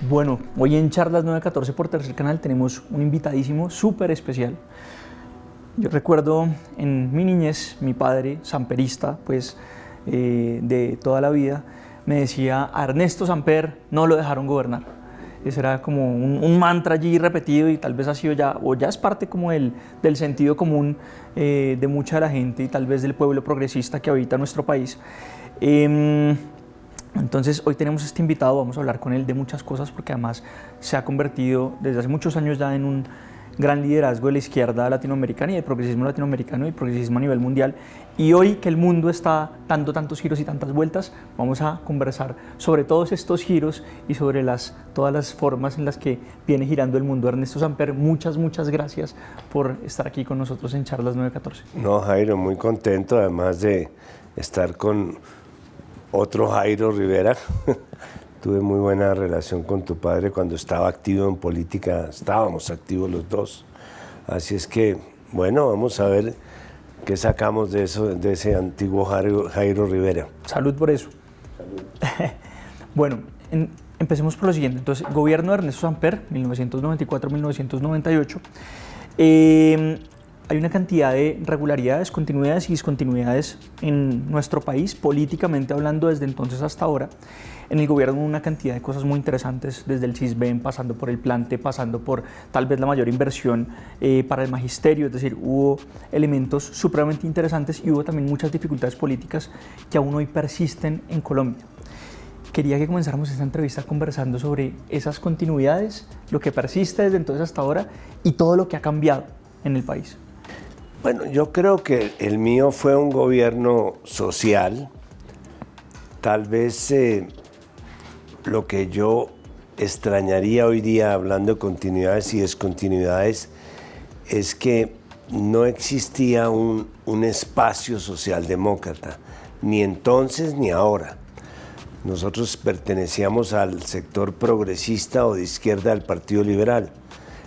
Bueno, hoy en Charlas 914 por Tercer Canal tenemos un invitadísimo súper especial. Yo recuerdo en mi niñez, mi padre, samperista, pues de toda la vida, me decía: a Ernesto Samper no lo dejaron gobernar. Ese era como un mantra allí repetido y tal vez ha sido ya, o ya es parte como del sentido común de mucha de la gente y tal vez del pueblo progresista que habita nuestro país. Entonces hoy tenemos este invitado, vamos a hablar con él de muchas cosas porque además se ha convertido desde hace muchos años ya en un gran liderazgo de la izquierda latinoamericana y del progresismo latinoamericano y progresismo a nivel mundial. Y hoy que el mundo está dando tantos giros y tantas vueltas, vamos a conversar sobre todos estos giros y sobre todas las formas en las que viene girando el mundo. Ernesto Samper, muchas gracias por estar aquí con nosotros en Charlas 914. No, Jairo, muy contento además de estar con otro Jairo Rivera. Tuve muy buena relación con tu padre cuando estaba activo en política, estábamos activos los dos. Así es que, bueno, vamos a ver qué sacamos de eso, de ese antiguo Jairo Rivera. Salud por eso. Salud. Bueno, empecemos por lo siguiente. Entonces, gobierno de Ernesto Samper, 1994-1998. Hay una cantidad de regularidades, continuidades y discontinuidades en nuestro país, políticamente hablando, desde entonces hasta ahora. En el gobierno una cantidad de cosas muy interesantes, desde el CISBEN, pasando por el Plante, pasando por tal vez la mayor inversión para el magisterio, es decir, hubo elementos supremamente interesantes y hubo también muchas dificultades políticas que aún hoy persisten en Colombia. Quería que comenzáramos esta entrevista conversando sobre esas continuidades, lo que persiste desde entonces hasta ahora y todo lo que ha cambiado en el país. Bueno, yo creo que el mío fue un gobierno social. Tal vez lo que yo extrañaría hoy día, hablando de continuidades y descontinuidades, es que no existía un espacio socialdemócrata, ni entonces ni ahora. Nosotros pertenecíamos al sector progresista o de izquierda del Partido Liberal.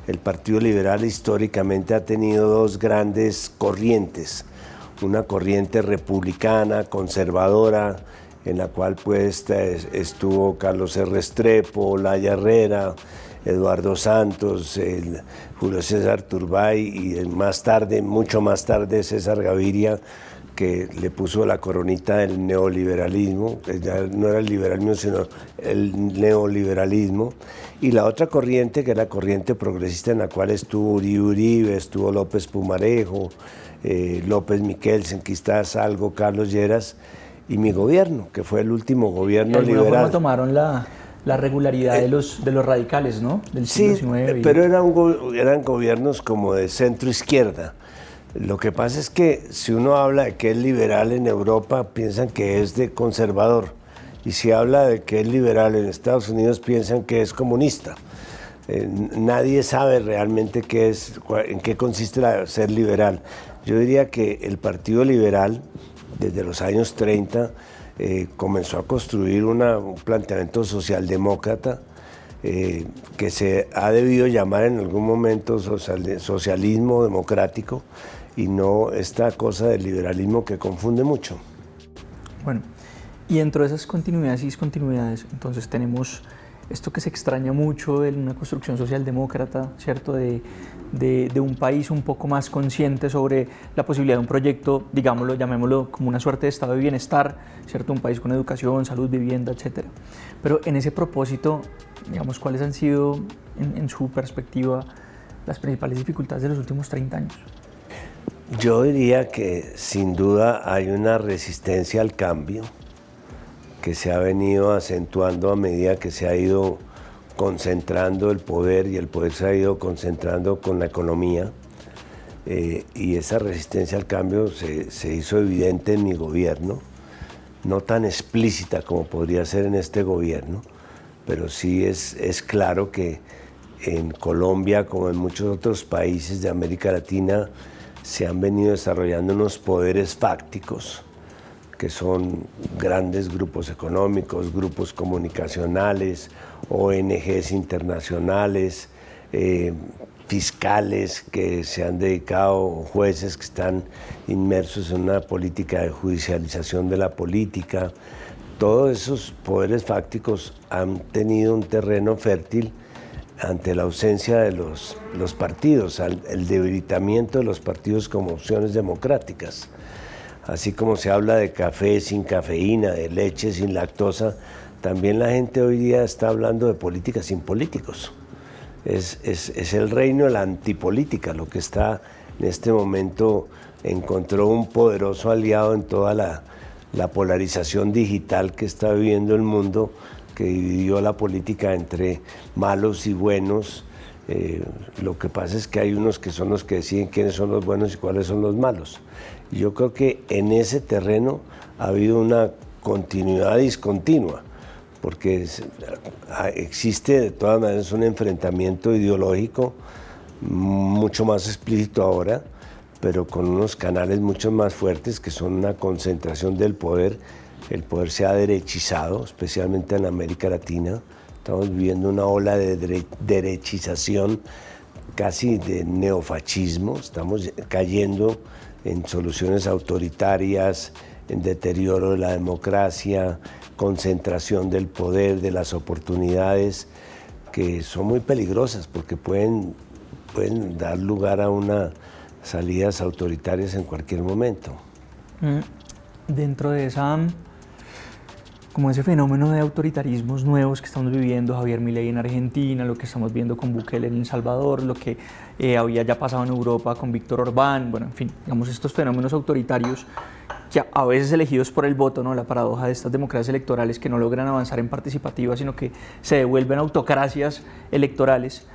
El Partido Liberal históricamente ha tenido dos grandes corrientes, una corriente republicana, conservadora, en la cual pues estuvo Carlos R. Restrepo, Olaya Herrera, Eduardo Santos, Julio César Turbay y más tarde, mucho más tarde, César Gaviria, que le puso la coronita del neoliberalismo, que ya no era el liberalismo, sino el neoliberalismo. Y la otra corriente, que es la corriente progresista, en la cual estuvo Uribe, estuvo López Pumarejo, López Miquelsen, quizás algo, Carlos Lleras, y mi gobierno, que fue el último gobierno liberal. De alguna forma tomaron la regularidad de los radicales, ¿no? Del siglo XIX. Sí, pero eran gobiernos como de centro-izquierda. Lo que pasa es que si uno habla de que es liberal en Europa, piensan que es de conservador. Y si habla de que es liberal en Estados Unidos, piensan que es comunista. Nadie sabe realmente en qué consiste ser liberal. Yo diría que el Partido Liberal, desde los años 30, comenzó a construir un planteamiento socialdemócrata que se ha debido llamar en algún momento socialismo democrático y no esta cosa del liberalismo que confunde mucho. Bueno, y dentro de esas continuidades y discontinuidades, entonces tenemos esto que se extraña mucho de una construcción socialdemócrata, ¿cierto? De un país un poco más consciente sobre la posibilidad de un proyecto, digámoslo, llamémoslo como una suerte de estado de bienestar, ¿cierto? Un país con educación, salud, vivienda, etc. Pero en ese propósito, digamos, ¿cuáles han sido, en su perspectiva, las principales dificultades de los últimos 30 años? Yo diría que sin duda hay una resistencia al cambio que se ha venido acentuando a medida que se ha ido concentrando el poder y el poder se ha ido concentrando con la economía y esa resistencia al cambio se hizo evidente en mi gobierno, no tan explícita como podría ser en este gobierno, pero sí es claro que en Colombia, como en muchos otros países de América Latina, se han venido desarrollando unos poderes fácticos que son grandes grupos económicos, grupos comunicacionales, ONGs internacionales, fiscales que se han dedicado, jueces que están inmersos en una política de judicialización de la política, todos esos poderes fácticos han tenido un terreno fértil ante la ausencia de los partidos, el debilitamiento de los partidos como opciones democráticas. Así como se habla de café sin cafeína, de leche sin lactosa, también la gente hoy día está hablando de política sin políticos. Es el reino de la antipolítica lo que está en este momento. Encontró un poderoso aliado en toda la polarización digital que está viviendo el mundo, que dividió la política entre malos y buenos. Lo que pasa es que hay unos que son los que deciden quiénes son los buenos y cuáles son los malos. Y yo creo que en ese terreno ha habido una continuidad discontinua, porque existe de todas maneras un enfrentamiento ideológico mucho más explícito ahora, pero con unos canales mucho más fuertes que son una concentración del poder. El poder se ha derechizado, especialmente en América Latina. Estamos viviendo una ola de derechización, casi de neofascismo. Estamos cayendo en soluciones autoritarias, en deterioro de la democracia, concentración del poder, de las oportunidades, que son muy peligrosas porque pueden dar lugar a unas salidas autoritarias en cualquier momento. Dentro de como ese fenómeno de autoritarismos nuevos que estamos viviendo, Javier Milei en Argentina, lo que estamos viendo con Bukele en El Salvador, lo que había ya pasado en Europa con Víctor Orbán, bueno, en fin, digamos estos fenómenos autoritarios que a veces elegidos por el voto, ¿no? La paradoja de estas democracias electorales que no logran avanzar en participativa, sino que se devuelven autocracias electorales.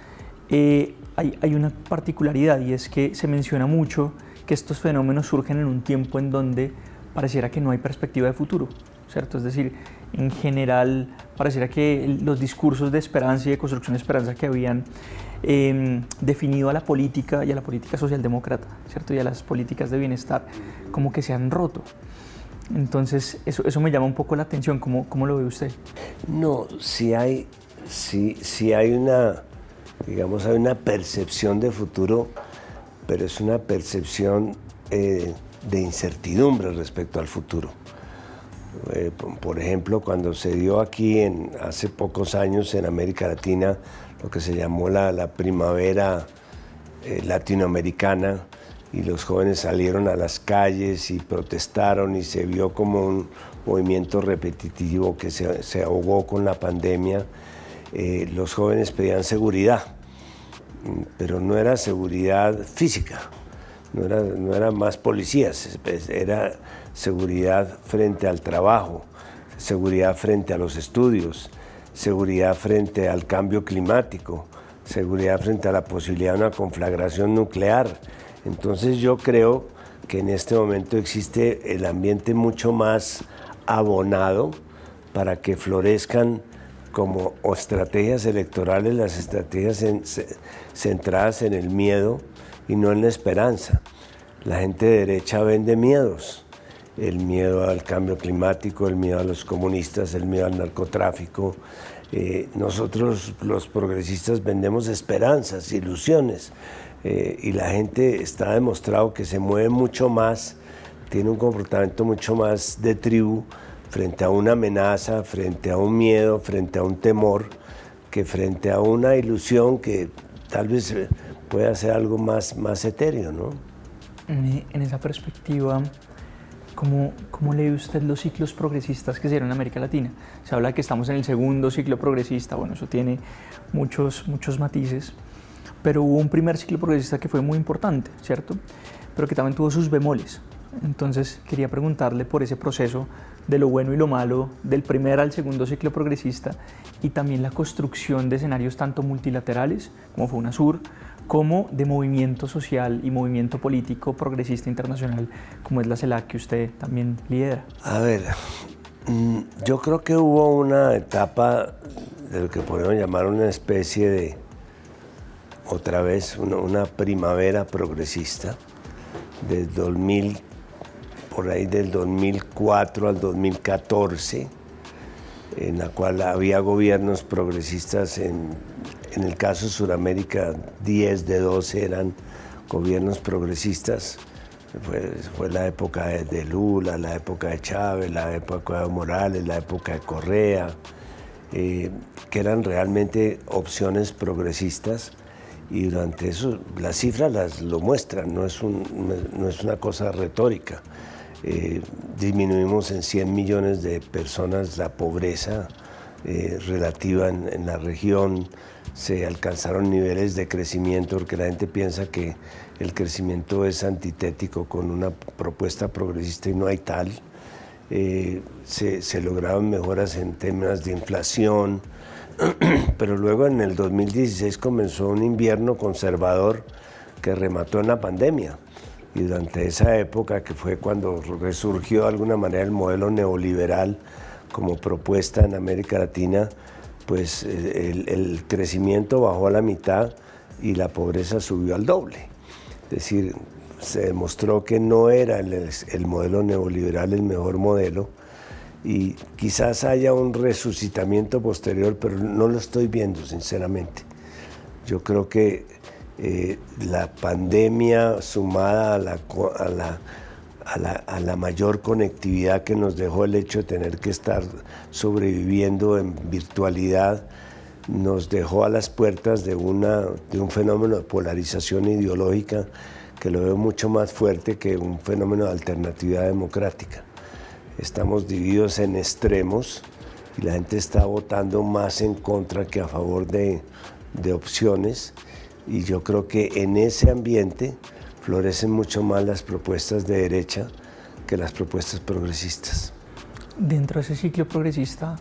Hay una particularidad, y es que se menciona mucho que estos fenómenos surgen en un tiempo en donde pareciera que no hay perspectiva de futuro, ¿cierto? Es decir, en general pareciera que los discursos de esperanza y de construcción de esperanza que habían definido a la política y a la política socialdemócrata, ¿cierto? Y a las políticas de bienestar, como que se han roto. Entonces, eso me llama un poco la atención. ¿Cómo lo ve usted? No, sí hay una, digamos, hay una percepción de futuro, pero es una percepción de incertidumbre respecto al futuro. Por ejemplo, cuando se dio aquí hace pocos años en América Latina lo que se llamó la primavera latinoamericana, y los jóvenes salieron a las calles y protestaron, y se vio como un movimiento repetitivo que se ahogó con la pandemia. Los jóvenes pedían seguridad, pero no era seguridad física, no era más policías, era seguridad frente al trabajo, seguridad frente a los estudios, seguridad frente al cambio climático, seguridad frente a la posibilidad de una conflagración nuclear. Entonces yo creo que en este momento existe el ambiente mucho más abonado para que florezcan como estrategias electorales las estrategias centradas en el miedo y no en la esperanza. La gente de derecha vende miedos. El miedo al cambio climático, el miedo a los comunistas, el miedo al narcotráfico. Nosotros los progresistas vendemos esperanzas, ilusiones, y la gente está demostrado que se mueve mucho más, tiene un comportamiento mucho más de tribu frente a una amenaza, frente a un miedo, frente a un temor, que frente a una ilusión que tal vez pueda ser algo más etéreo, ¿no? En esa perspectiva, ¿cómo lee usted los ciclos progresistas que se dieron en América Latina? Se habla de que estamos en el segundo ciclo progresista, bueno, eso tiene muchos matices, pero hubo un primer ciclo progresista que fue muy importante, ¿cierto? Pero que también tuvo sus bemoles. Entonces quería preguntarle por ese proceso de lo bueno y lo malo, del primer al segundo ciclo progresista, y también la construcción de escenarios tanto multilaterales, como fue UNASUR, como de movimiento social y movimiento político progresista internacional, como es la CELAC, que usted también lidera. A ver, yo creo que hubo una etapa de lo que podemos llamar una especie de, otra vez, una primavera progresista, por ahí del 2004 al 2014, en la cual había gobiernos progresistas. En el caso de Sudamérica, 10 de 12 eran gobiernos progresistas, Fue la época de Lula, la época de Chávez, la época de Morales, la época de Correa, que eran realmente opciones progresistas, y durante eso las cifras lo muestran, no es una cosa retórica. Disminuimos en 100 millones de personas la pobreza relativa en la región, se alcanzaron niveles de crecimiento, porque la gente piensa que el crecimiento es antitético con una propuesta progresista y no hay tal. Se lograron mejoras en temas de inflación, pero luego en el 2016 comenzó un invierno conservador que remató en la pandemia. Y durante esa época, que fue cuando resurgió de alguna manera el modelo neoliberal como propuesta en América Latina, pues el crecimiento bajó a la mitad y la pobreza subió al doble. Es decir, se demostró que no era el modelo neoliberal el mejor modelo, y quizás haya un resucitamiento posterior, pero no lo estoy viendo, sinceramente. Yo creo que la pandemia, sumada a la mayor conectividad que nos dejó el hecho de tener que estar sobreviviendo en virtualidad, nos dejó a las puertas de un fenómeno de polarización ideológica que lo veo mucho más fuerte que un fenómeno de alternatividad democrática. Estamos divididos en extremos y la gente está votando más en contra que a favor de opciones, y yo creo que en ese ambiente florecen mucho más las propuestas de derecha que las propuestas progresistas. Dentro de ese ciclo progresista,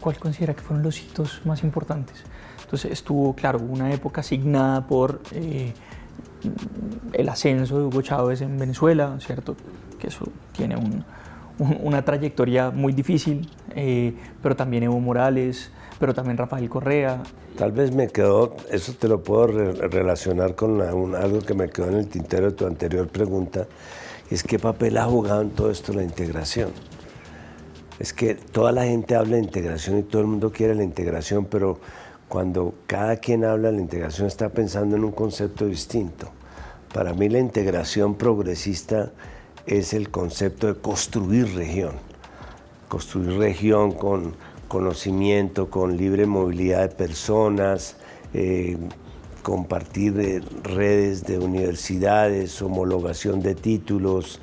¿cuál considera que fueron los hitos más importantes? Entonces estuvo, claro, una época asignada por el ascenso de Hugo Chávez en Venezuela, ¿cierto? Que eso tiene una trayectoria muy difícil, pero también Evo Morales, pero también Rafael Correa. Tal vez me quedó, eso te lo puedo relacionar con algo que me quedó en el tintero de tu anterior pregunta, es qué papel ha jugado en todo esto la integración. Es que toda la gente habla de integración y todo el mundo quiere la integración, pero cuando cada quien habla de la integración está pensando en un concepto distinto. Para mí la integración progresista es el concepto de construir región con conocimiento, con libre movilidad de personas, compartir redes de universidades, homologación de títulos,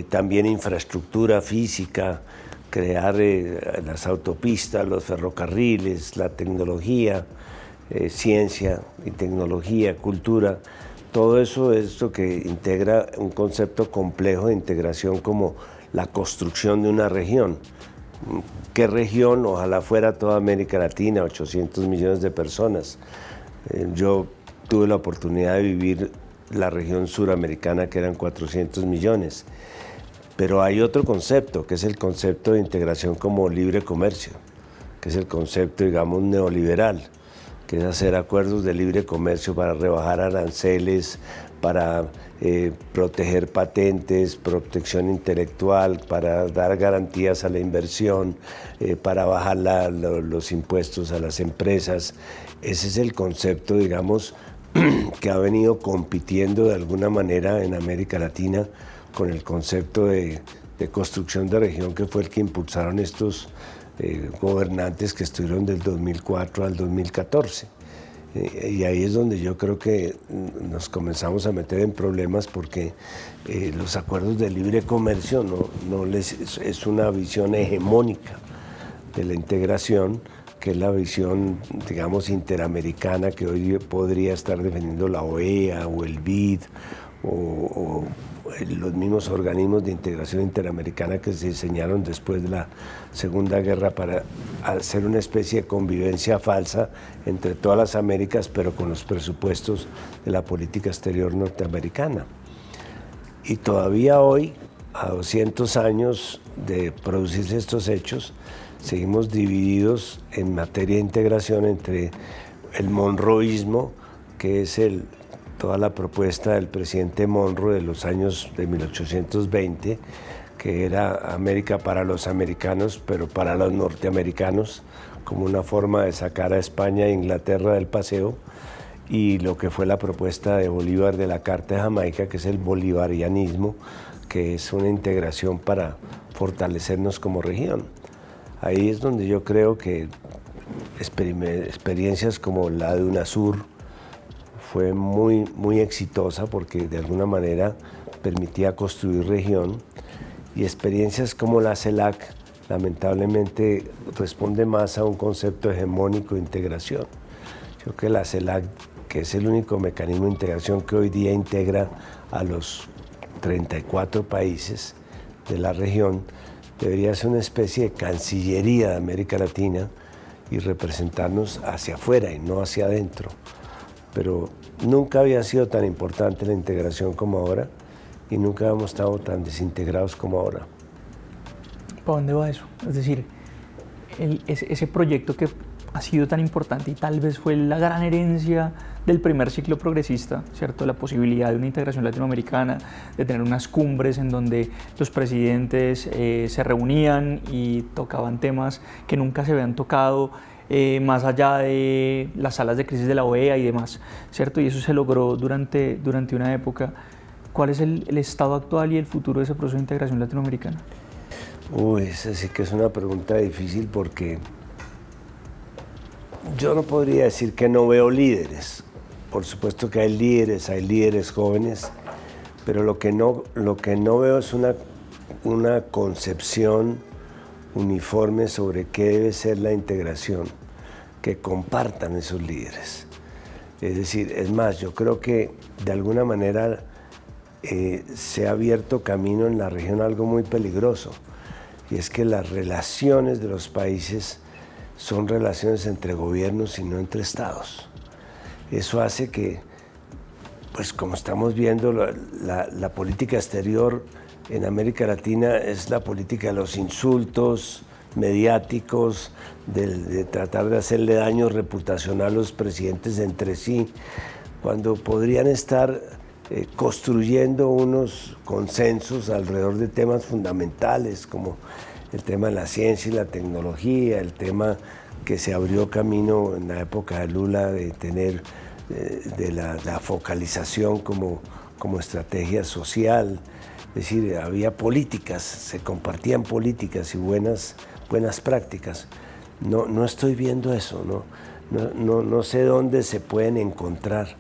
también infraestructura física, crear las autopistas, los ferrocarriles, la tecnología, ciencia y tecnología, cultura. Todo eso es lo que integra un concepto complejo de integración como la construcción de una región. ¿Qué región? Ojalá fuera toda América Latina, 800 millones de personas. Yo tuve la oportunidad de vivir la región suramericana, que eran 400 millones. Pero hay otro concepto, que es el concepto de integración como libre comercio, que es el concepto, digamos, neoliberal, que es hacer acuerdos de libre comercio para rebajar aranceles, para proteger patentes, protección intelectual, para dar garantías a la inversión, para bajar los impuestos a las empresas. Ese es el concepto, digamos, que ha venido compitiendo de alguna manera en América Latina con el concepto de construcción de región, que fue el que impulsaron estos gobernantes que estuvieron del 2004 al 2014. Y ahí es donde yo creo que nos comenzamos a meter en problemas, porque los acuerdos de libre comercio es una visión hegemónica de la integración, que es la visión, digamos, interamericana que hoy podría estar defendiendo la OEA o el BID o los mismos organismos de integración interamericana que se diseñaron después de la Segunda Guerra para hacer una especie de convivencia falsa entre todas las Américas, pero con los presupuestos de la política exterior norteamericana. Y todavía hoy, a 200 años de producirse estos hechos, seguimos divididos en materia de integración entre el monroísmo, que es toda la propuesta del presidente Monroe de los años de 1820, que era América para los americanos, pero para los norteamericanos, como una forma de sacar a España e Inglaterra del paseo, y lo que fue la propuesta de Bolívar de la Carta de Jamaica, que es el bolivarianismo, que es una integración para fortalecernos como región. Ahí es donde yo creo que experiencias como la de UNASUR fue muy exitosa porque de alguna manera permitía construir región, y experiencias como la CELAC lamentablemente responde más a un concepto hegemónico de integración. Yo creo que la CELAC, que es el único mecanismo de integración que hoy día integra a los 34 países de la región, debería ser una especie de cancillería de América Latina y representarnos hacia afuera y no hacia adentro. Pero nunca había sido tan importante la integración como ahora y nunca habíamos estado tan desintegrados como ahora. ¿Para dónde va eso? Es decir, ese proyecto que ha sido tan importante y tal vez fue la gran herencia del primer ciclo progresista, ¿cierto? La posibilidad de una integración latinoamericana, de tener unas cumbres en donde los presidentes se reunían y tocaban temas que nunca se habían tocado, más allá de las salas de crisis de la OEA y demás, ¿cierto? Y eso se logró durante una época. ¿Cuál es el estado actual y el futuro de ese proceso de integración latinoamericana? Esa sí que es una pregunta difícil porque yo no podría decir que no veo líderes. Por supuesto que hay líderes jóvenes, pero lo que no veo es una concepción uniforme sobre qué debe ser la integración, que compartan esos líderes. Es decir, es más, yo creo que de alguna manera se ha abierto camino en la región algo muy peligroso, y es que las relaciones de los países son relaciones entre gobiernos y no entre estados. Eso hace que, pues como estamos viendo, la política exterior en América Latina es la política de los insultos mediáticos, de tratar de hacerle daño reputacional a los presidentes entre sí, cuando podrían estar construyendo unos consensos alrededor de temas fundamentales como el tema de la ciencia y la tecnología, el tema que se abrió camino en la época de Lula de tener de la focalización como estrategia social. Es decir, había políticas, se compartían políticas y buenas prácticas. No estoy viendo eso, no sé dónde se pueden encontrar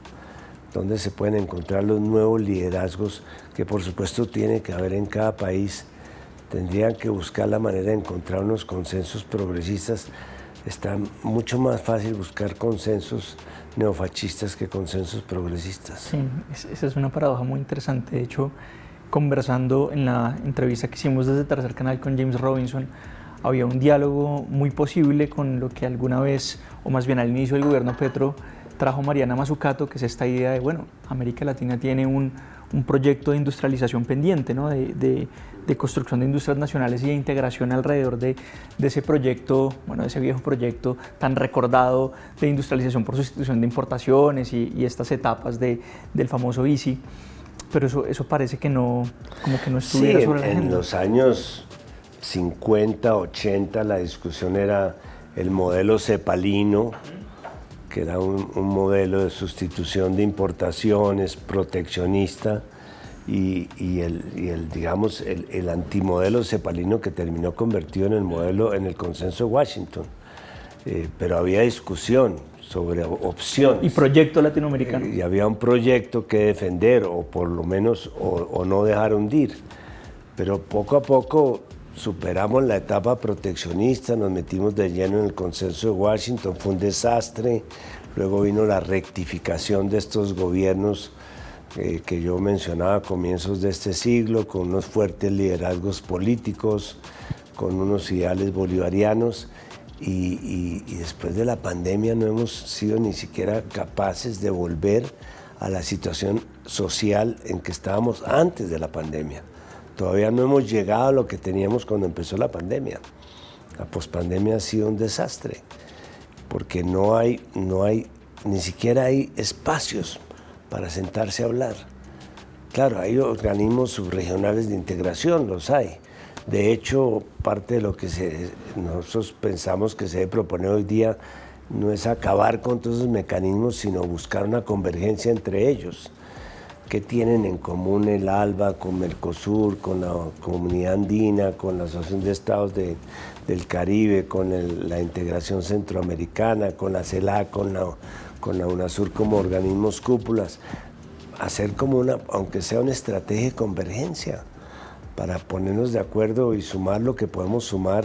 los nuevos liderazgos que por supuesto tiene que haber en cada país. Tendrían que buscar la manera de encontrar unos consensos progresistas. Está mucho más fácil buscar consensos neofascistas que consensos progresistas. Sí, esa es una paradoja muy interesante. De hecho, conversando en la entrevista que hicimos desde Tercer Canal con James Robinson, había un diálogo muy posible con lo que alguna vez, o más bien al inicio del gobierno Petro, trajo Mariana Mazzucato, que es esta idea de, bueno, América Latina tiene un proyecto de industrialización pendiente, ¿no? de construcción de industrias nacionales y de integración alrededor de ese proyecto, bueno, de ese viejo proyecto tan recordado de industrialización por sustitución de importaciones y estas etapas del famoso ICI, pero eso parece que no, como que no estuviera sobre la agenda. En los años 50, 80 la discusión era el modelo cepalino, que era un modelo de sustitución de importaciones, proteccionista, y el antimodelo cepalino que terminó convertido en el modelo, en el consenso de Washington. Pero había discusión sobre opciones. Y proyecto latinoamericano. Y había un proyecto que defender, o por lo menos, o no dejar hundir. Pero poco a poco superamos la etapa proteccionista, nos metimos de lleno en el consenso de Washington, fue un desastre. Luego vino la rectificación de estos gobiernos que yo mencionaba a comienzos de este siglo, con unos fuertes liderazgos políticos, con unos ideales bolivarianos, y después de la pandemia no hemos sido ni siquiera capaces de volver a la situación social en que estábamos antes de la pandemia. Todavía no hemos llegado a lo que teníamos cuando empezó la pandemia. La pospandemia ha sido un desastre, porque ni siquiera hay espacios para sentarse a hablar. Claro, hay organismos subregionales de integración, los hay. De hecho, parte de lo que nosotros pensamos que se debe proponer hoy día no es acabar con todos esos mecanismos, sino buscar una convergencia entre ellos. ¿Qué tienen en común el ALBA con Mercosur, con la Comunidad Andina, con la Asociación de Estados del Caribe, con la integración centroamericana, con la CELAC, con la UNASUR como organismos cúpulas? Hacer como aunque sea una estrategia de convergencia, para ponernos de acuerdo y sumar lo que podemos sumar,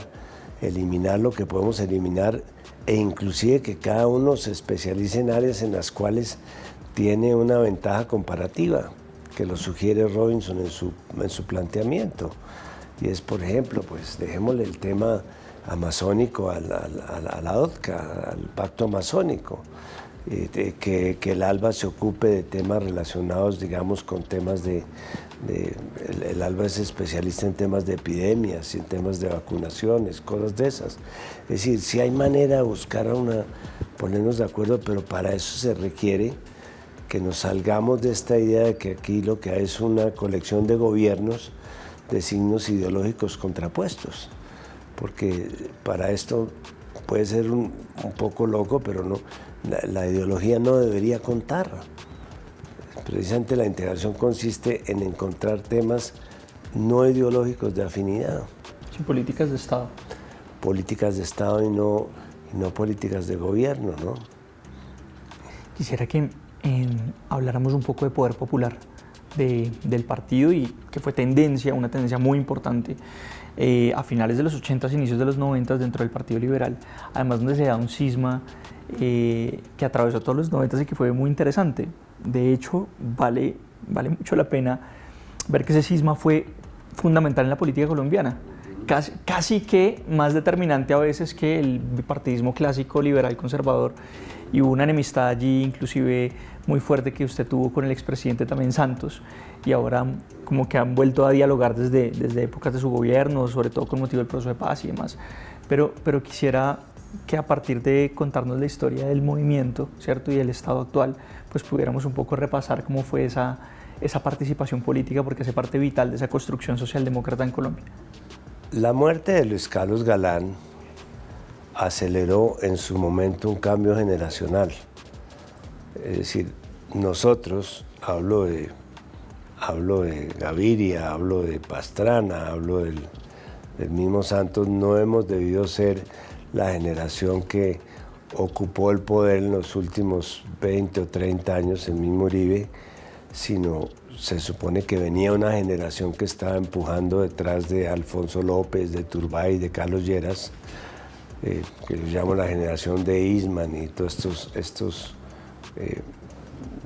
eliminar lo que podemos eliminar, e inclusive que cada uno se especialice en áreas en las cuales tiene una ventaja comparativa, que lo sugiere Robinson en su planteamiento. Y es, por ejemplo, pues dejémosle el tema amazónico a la OTCA, al Pacto Amazónico, que el ALBA se ocupe de temas relacionados, digamos, con temas el ALBA es especialista en temas de epidemias, en temas de vacunaciones, cosas de esas. Es decir, si hay manera de buscar ponernos de acuerdo, pero para eso se requiere que nos salgamos de esta idea de que aquí lo que hay es una colección de gobiernos de signos ideológicos contrapuestos, porque para esto puede ser un poco loco, pero no, la ideología no debería contar. Precisamente la integración consiste en encontrar temas no ideológicos de afinidad. Sí, políticas de Estado. Políticas de Estado y no políticas de gobierno, ¿no? Quisiera que habláramos un poco de poder popular del partido, y que fue una tendencia muy importante a finales de los 80s, inicios de los 90s dentro del Partido Liberal, además donde se da un cisma que atravesó todos los 90s y que fue muy interesante. De hecho, vale mucho la pena ver que ese cisma fue fundamental en la política colombiana, casi que más determinante a veces que el bipartidismo clásico liberal conservador, y hubo una enemistad allí inclusive muy fuerte que usted tuvo con el expresidente también Santos, y ahora como que han vuelto a dialogar desde épocas de su gobierno, sobre todo con motivo del proceso de paz y demás. Pero quisiera que a partir de contarnos la historia del movimiento, ¿cierto?, y del estado actual, pues pudiéramos un poco repasar cómo fue esa participación política, porque hace parte vital de esa construcción socialdemócrata en Colombia. La muerte de Luis Carlos Galán aceleró en su momento un cambio generacional. Es decir, nosotros, hablo de Gaviria, hablo de Pastrana, hablo del mismo Santos, no hemos debido ser la generación que ocupó el poder en los últimos 20 o 30 años, el mismo Uribe, sino se supone que venía una generación que estaba empujando detrás de Alfonso López, de Turbay, de Carlos Lleras, que yo llamo la generación de Eastman y todos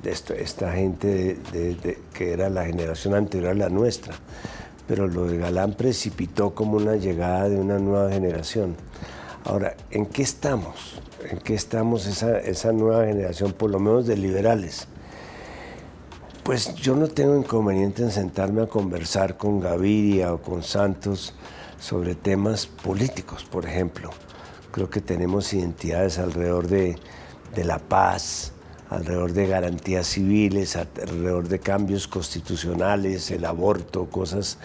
esta gente que era la generación anterior a la nuestra. Pero lo de Galán precipitó como una llegada de una nueva generación. Ahora, ¿en qué estamos? ¿En qué estamos esa nueva generación, por lo menos de liberales? Pues yo no tengo inconveniente en sentarme a conversar con Gaviria o con Santos sobre temas políticos, por ejemplo. Creo que tenemos identidades alrededor de la paz, alrededor de garantías civiles, alrededor de cambios constitucionales, el aborto, cosas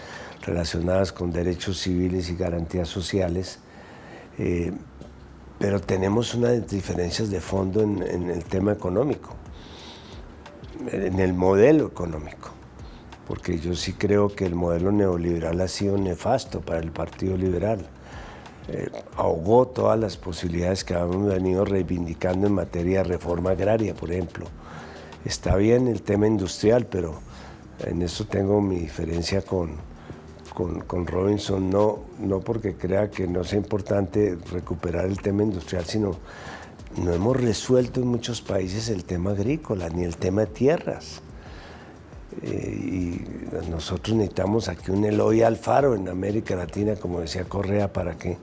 relacionadas con derechos civiles y garantías sociales. Pero tenemos unas diferencias de fondo en el tema económico, en el modelo económico, porque yo sí creo que el modelo neoliberal ha sido nefasto para el Partido Liberal. Ahogó todas las posibilidades que habíamos venido reivindicando en materia de reforma agraria, por ejemplo. Está bien el tema industrial, pero en eso tengo mi diferencia con Robinson, no porque crea que no sea importante recuperar el tema industrial, sino no hemos resuelto en muchos países el tema agrícola, ni el tema de tierras. Y nosotros necesitamos aquí un Eloy Alfaro en América Latina, como decía Correa, para que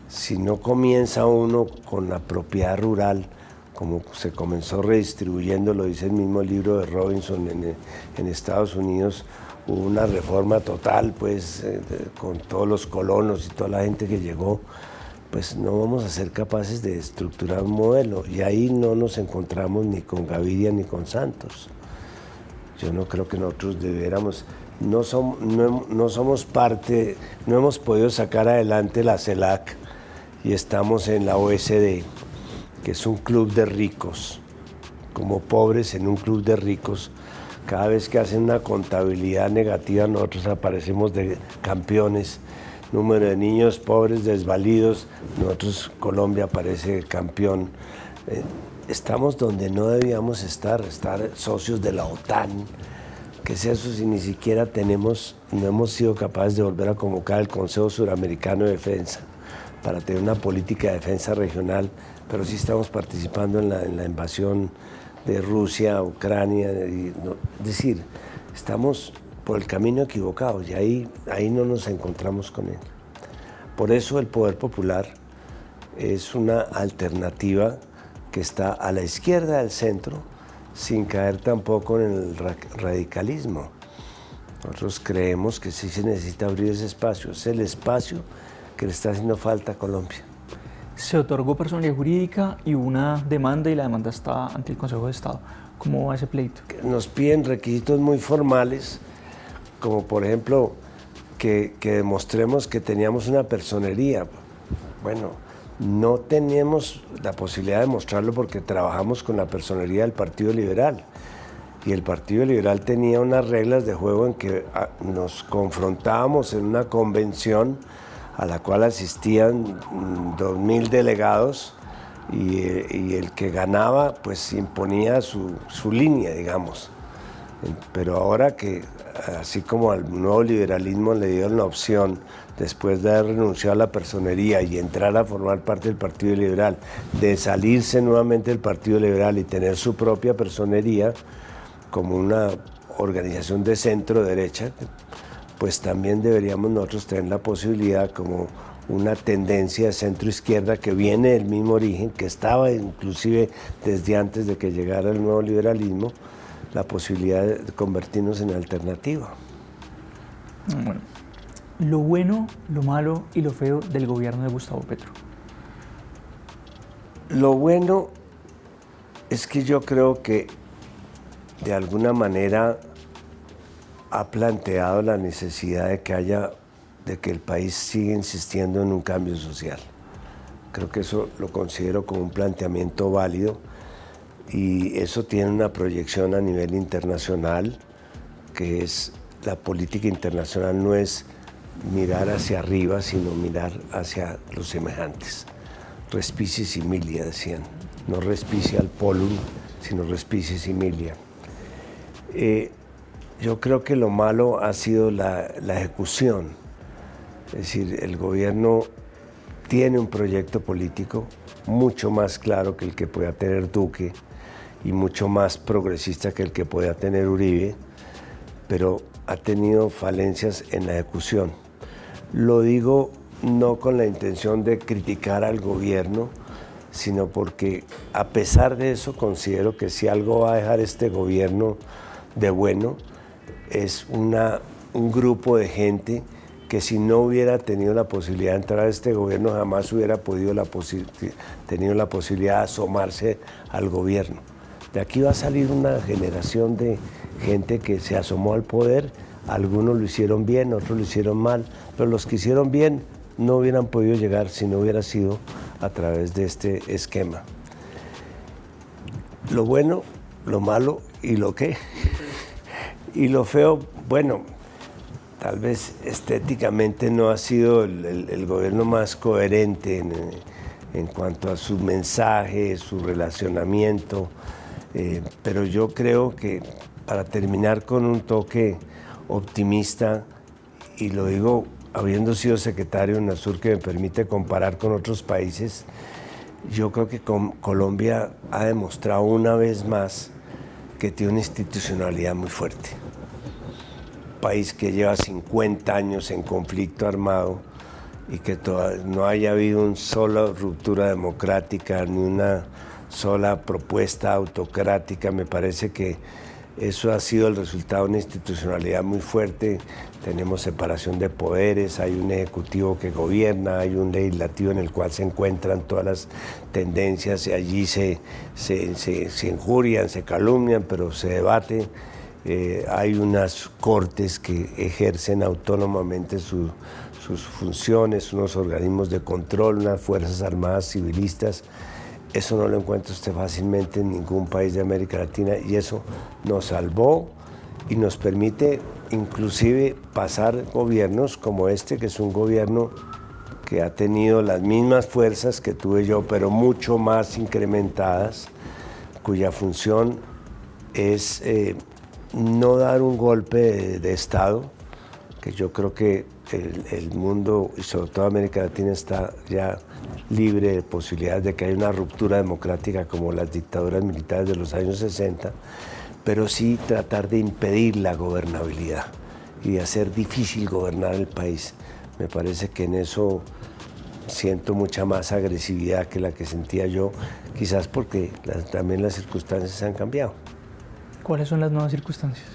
si no comienza uno con la propiedad rural, como se comenzó redistribuyendo, lo dice el mismo libro de Robinson en Estados Unidos, hubo una reforma total, pues, con todos los colonos y toda la gente que llegó, pues no vamos a ser capaces de estructurar un modelo, y ahí no nos encontramos ni con Gaviria ni con Santos. Yo no creo que nosotros debiéramos, no somos parte, no hemos podido sacar adelante la CELAC y estamos en la OSD. que es un club de ricos, como pobres en un club de ricos. Cada vez que hacen una contabilidad negativa, nosotros aparecemos de campeones. Número de niños pobres, desvalidos, nosotros, Colombia, aparece campeón. Estamos donde no debíamos estar socios de la OTAN. ¿Qué es eso si ni siquiera no hemos sido capaces de volver a convocar el Consejo Suramericano de Defensa para tener una política de defensa regional? Pero sí estamos participando en la invasión de Rusia a Ucrania. Es decir, estamos por el camino equivocado y ahí no nos encontramos con él. Por eso el poder popular es una alternativa que está a la izquierda del centro, sin caer tampoco en el radicalismo. Nosotros creemos que sí se necesita abrir ese espacio, es el espacio que le está haciendo falta a Colombia. Se otorgó personalidad jurídica y una demanda, y la demanda está ante el Consejo de Estado. ¿Cómo va ese pleito? Nos piden requisitos muy formales, como por ejemplo que demostremos que teníamos una personería. Bueno, no teníamos la posibilidad de mostrarlo porque trabajamos con la personería del Partido Liberal. Y el Partido Liberal tenía unas reglas de juego en que nos confrontábamos en una convención a la cual asistían 2.000 delegados y el que ganaba pues imponía su línea, digamos. Pero ahora que, así como al nuevo liberalismo le dieron la opción, después de haber renunciado a la personería y entrar a formar parte del Partido Liberal, de salirse nuevamente del Partido Liberal y tener su propia personería como una organización de centro-derecha, pues también deberíamos nosotros tener la posibilidad, como una tendencia de centro-izquierda que viene del mismo origen, que estaba inclusive desde antes de que llegara el nuevo liberalismo, la posibilidad de convertirnos en alternativa. Bueno, lo bueno, lo malo y lo feo del gobierno de Gustavo Petro. Lo bueno es que yo creo que de alguna manera ha planteado la necesidad de que el país siga insistiendo en un cambio social. Creo que eso lo considero como un planteamiento válido. Y eso tiene una proyección a nivel internacional, que es la política internacional no es mirar hacia arriba, sino mirar hacia los semejantes. Respici similia, decían. No respici al polum, sino respici similia. Yo creo que lo malo ha sido la ejecución. Es decir, el gobierno tiene un proyecto político mucho más claro que el que pueda tener Duque, y mucho más progresista que el que podía tener Uribe, pero ha tenido falencias en la ejecución. Lo digo no con la intención de criticar al gobierno, sino porque a pesar de eso considero que si algo va a dejar este gobierno de bueno, es un grupo de gente que si no hubiera tenido la posibilidad de entrar a este gobierno, jamás hubiera tenido la posibilidad de asomarse al gobierno. De aquí va a salir una generación de gente que se asomó al poder, algunos lo hicieron bien, otros lo hicieron mal, pero los que hicieron bien no hubieran podido llegar si no hubiera sido a través de este esquema. Lo bueno, lo malo y lo qué. Y lo feo, bueno, tal vez estéticamente no ha sido el gobierno más coherente en cuanto a su mensaje, su relacionamiento. Pero yo creo que, para terminar con un toque optimista, y lo digo habiendo sido secretario de UNASUR, que me permite comparar con otros países, yo creo que Colombia ha demostrado una vez más que tiene una institucionalidad muy fuerte. Un país que lleva 50 años en conflicto armado y que no haya habido una sola ruptura democrática ni una sola propuesta autocrática. Me parece que eso ha sido el resultado de una institucionalidad muy fuerte. Tenemos separación de poderes, hay un ejecutivo que gobierna, hay un legislativo en el cual se encuentran todas las tendencias y allí se injurian, se calumnian, pero se debate. Hay unas cortes que ejercen autónomamente sus funciones, unos organismos de control, unas fuerzas armadas civilistas. Eso no lo encuentra usted fácilmente en ningún país de América Latina y eso nos salvó y nos permite inclusive pasar gobiernos como este, que es un gobierno que ha tenido las mismas fuerzas que tuve yo, pero mucho más incrementadas, cuya función es no dar un golpe de Estado, que yo creo que el mundo y sobre todo América Latina está ya libre de posibilidades de que haya una ruptura democrática como las dictaduras militares de los años 60, pero sí tratar de impedir la gobernabilidad y de hacer difícil gobernar el país. Me parece que en eso siento mucha más agresividad que la que sentía yo, quizás porque también las circunstancias han cambiado. ¿Cuáles son las nuevas circunstancias?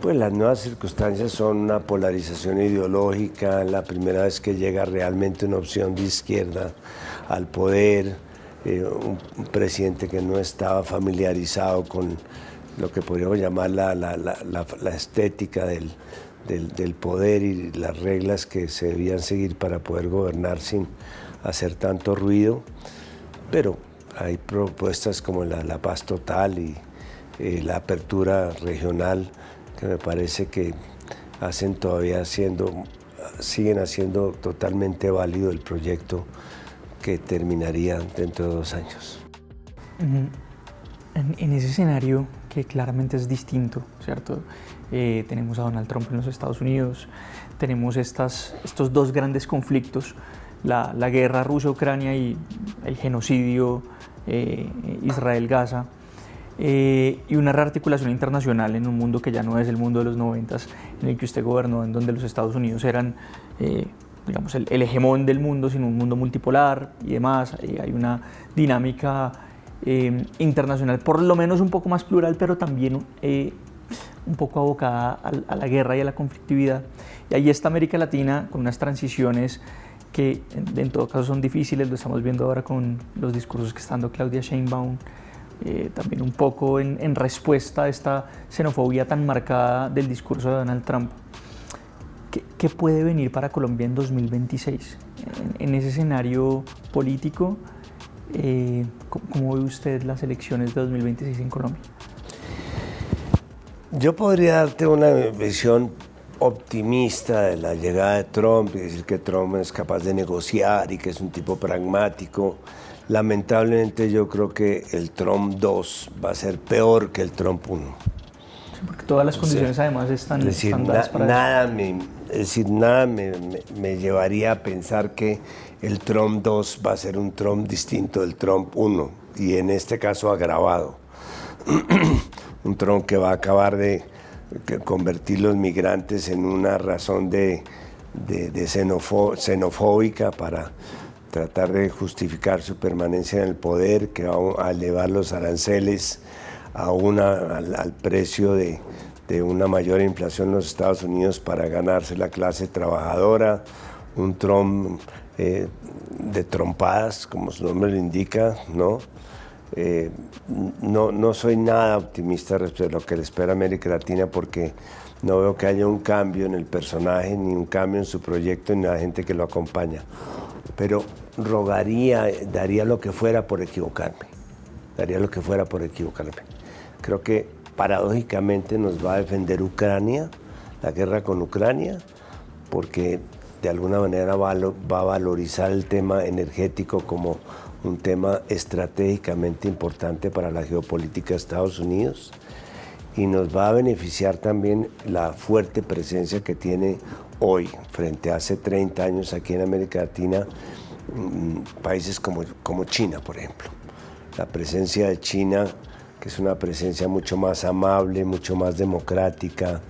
Pues las nuevas circunstancias son una polarización ideológica, la primera vez que llega realmente una opción de izquierda al poder, un presidente que no estaba familiarizado con lo que podríamos llamar la estética del poder y las reglas que se debían seguir para poder gobernar sin hacer tanto ruido, pero hay propuestas como la paz total y la apertura regional que me parece que siguen haciendo totalmente válido el proyecto que terminaría dentro de 2 años. En ese escenario que claramente es distinto, ¿cierto? Tenemos a Donald Trump en los Estados Unidos, tenemos estos dos grandes conflictos, la guerra Rusia-Ucrania y el genocidio Israel-Gaza, y una rearticulación internacional en un mundo que ya no es el mundo de los 90s, en el que usted gobernó, en donde los Estados Unidos eran digamos, el hegemón del mundo, sino un mundo multipolar y demás. Hay una dinámica internacional, por lo menos un poco más plural, pero también un poco abocada a la guerra y a la conflictividad. Y ahí está América Latina con unas transiciones que en todo caso son difíciles, lo estamos viendo ahora con los discursos que está dando Claudia Sheinbaum, también un poco en respuesta a esta xenofobia tan marcada del discurso de Donald Trump. ¿Qué puede venir para Colombia en 2026? En ese escenario político, ¿cómo ve usted las elecciones de 2026 en Colombia? Yo podría darte una visión optimista de la llegada de Trump y decir que Trump es capaz de negociar y que es un tipo pragmático. Lamentablemente yo creo que el Trump 2 va a ser peor que el Trump 1. Sí, porque todas las condiciones además están dadas para nada me llevaría a pensar que el Trump 2 va a ser un Trump distinto del Trump 1 y en este caso agravado. Un Trump que va a acabar de convertir los migrantes en una razón de xenofóbica para tratar de justificar su permanencia en el poder, que va a elevar los aranceles al precio de una mayor inflación en los Estados Unidos para ganarse la clase trabajadora, un Trump de trompadas, como su nombre lo indica, ¿no? No soy nada optimista respecto a lo que le espera América Latina porque no veo que haya un cambio en el personaje, ni un cambio en su proyecto, ni en la gente que lo acompaña. Pero daría lo que fuera por equivocarme. Creo que paradójicamente nos va a defender Ucrania, la guerra con Ucrania, porque de alguna manera va a valorizar el tema energético como un tema estratégicamente importante para la geopolítica de Estados Unidos y nos va a beneficiar también la fuerte presencia que tiene hoy, frente a hace 30 años aquí en América Latina, países como China, por ejemplo. La presencia de China, que es una presencia mucho más amable, mucho más democrática,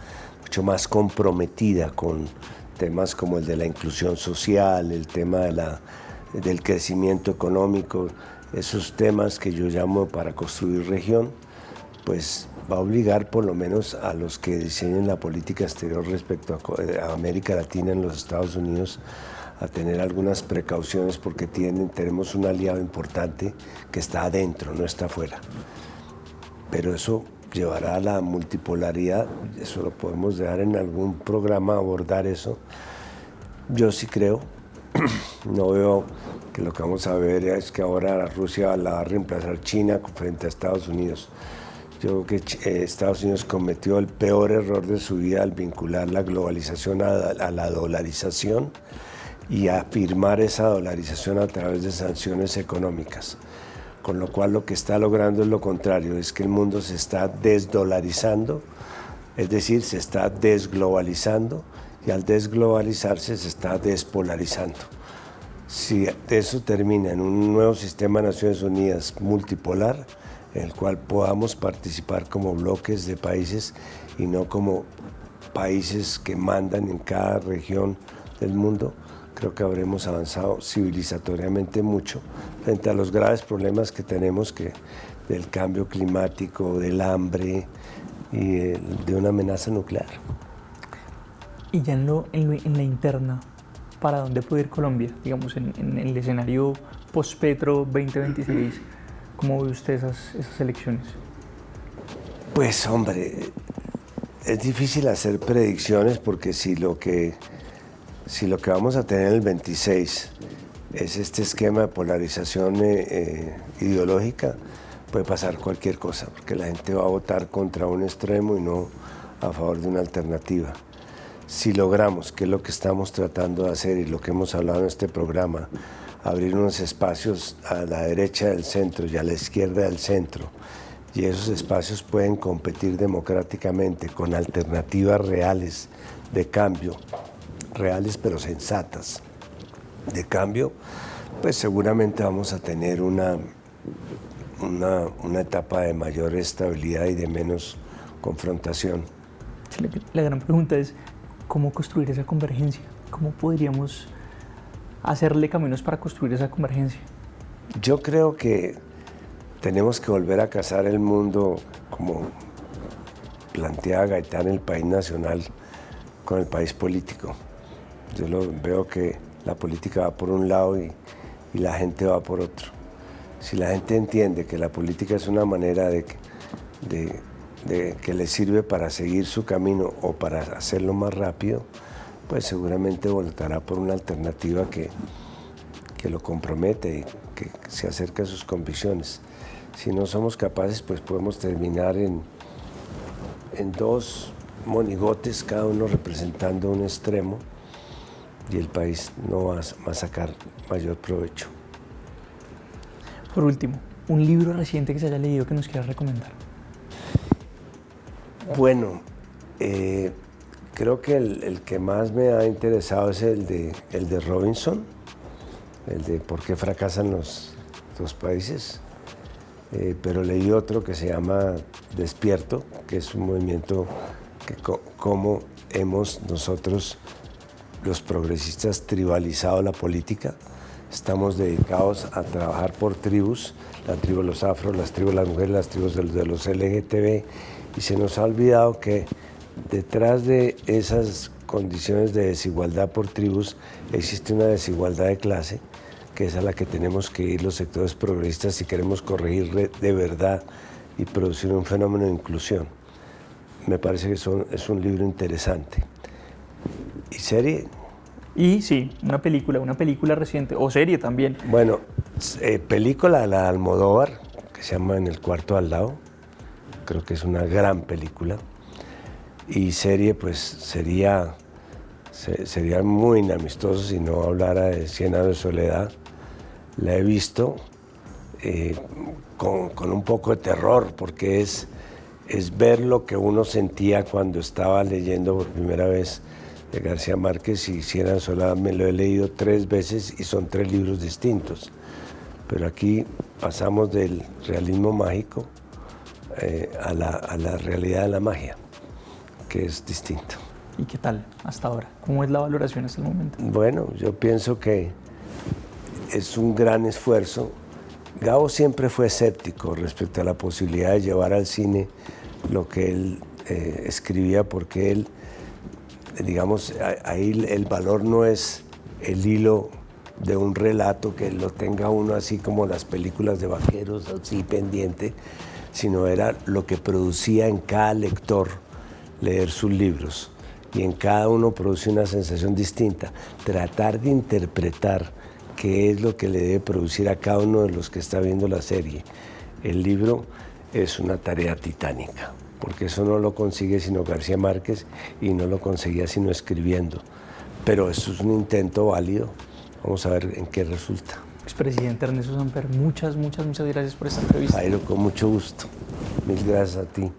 mucho más comprometida con temas como el de la inclusión social, el tema del crecimiento económico, esos temas que yo llamo para construir región, pues va a obligar por lo menos a los que diseñen la política exterior respecto a América Latina en los Estados Unidos a tener algunas precauciones porque tenemos un aliado importante que está adentro, no está afuera. Pero eso llevará a la multipolaridad, eso lo podemos dejar en algún programa, abordar eso. Yo sí creo No veo que lo que vamos a ver es que ahora Rusia la va a reemplazar China frente a Estados Unidos. Yo creo que Estados Unidos cometió el peor error de su vida al vincular la globalización a la dolarización y a firmar esa dolarización a través de sanciones económicas. Con lo cual lo que está logrando es lo contrario, es que el mundo se está desdolarizando, es decir, se está desglobalizando, y al desglobalizarse se está despolarizando. Si eso termina en un nuevo sistema de Naciones Unidas multipolar, en el cual podamos participar como bloques de países y no como países que mandan en cada región del mundo, creo que habremos avanzado civilizatoriamente mucho frente a los graves problemas que tenemos del cambio climático, del hambre y de una amenaza nuclear. Y ya en la interna, ¿para dónde puede ir Colombia? Digamos, en el escenario post-Petro 2026, ¿cómo ve usted esas elecciones? Pues hombre, es difícil hacer predicciones porque si lo que vamos a tener en el 26 es este esquema de polarización ideológica, puede pasar cualquier cosa, porque la gente va a votar contra un extremo y no a favor de una alternativa. Si logramos, que es lo que estamos tratando de hacer y lo que hemos hablado en este programa, abrir unos espacios a la derecha del centro y a la izquierda del centro, y esos espacios pueden competir democráticamente con alternativas reales de cambio, reales pero sensatas de cambio, pues seguramente vamos a tener una etapa de mayor estabilidad y de menos confrontación. La gran pregunta es, ¿cómo construir esa convergencia? ¿Cómo podríamos hacerle caminos para construir esa convergencia? Yo creo que tenemos que volver a casar el mundo, como planteaba Gaitán, el país nacional con el país político. Yo veo que la política va por un lado y la gente va por otro. Si la gente entiende que la política es una manera de que le sirve para seguir su camino o para hacerlo más rápido, pues seguramente votará por una alternativa que lo compromete y que se acerca a sus convicciones. Si no somos capaces, pues podemos terminar en dos monigotes, cada uno representando un extremo, y el país no va a sacar mayor provecho. Por último, un libro reciente que se haya leído que nos quiera recomendar. Bueno, creo que el que más me ha interesado es el de Robinson, el de ¿Por qué fracasan los países? Pero leí otro que se llama Despierto, que es un movimiento que cómo hemos nosotros, los progresistas, tribalizado la política. Estamos dedicados a trabajar por tribus, la tribu de los afros, las tribus de las mujeres, las tribus de los LGTB, y se nos ha olvidado que detrás de esas condiciones de desigualdad por tribus existe una desigualdad de clase, que es a la que tenemos que ir los sectores progresistas si queremos corregir de verdad y producir un fenómeno de inclusión. Me parece que es un libro interesante. ¿Y serie? Y sí, una película reciente, o serie también. Bueno, película, la de Almodóvar, que se llama En el cuarto al lado, creo que es una gran película. Y serie, pues sería muy inamistoso si no hablara de 100 años de soledad. La he visto con un poco de terror, porque es ver lo que uno sentía cuando estaba leyendo por primera vez de García Márquez, y 100 años de soledad me lo he leído 3 veces y son 3 libros distintos. Pero aquí pasamos del realismo mágico a la realidad de la magia, que es distinto. ¿Y qué tal hasta ahora? ¿Cómo es la valoración hasta el momento? Bueno, yo pienso que es un gran esfuerzo. Gabo siempre fue escéptico respecto a la posibilidad de llevar al cine lo que él escribía, porque él, digamos, ahí el valor no es el hilo de un relato que lo tenga uno así como las películas de vaqueros, así pendiente, sino era lo que producía en cada lector leer sus libros. y en cada uno produce una sensación distinta. Tratar de interpretar qué es lo que le debe producir a cada uno de los que está viendo la serie el libro es una tarea titánica, porque eso no lo consigue sino García Márquez y no lo conseguía sino escribiendo. Pero eso es un intento válido. Vamos a ver en qué resulta. Expresidente Ernesto Samper, muchas gracias por esta entrevista. Jairo, con mucho gusto. Mil gracias a ti.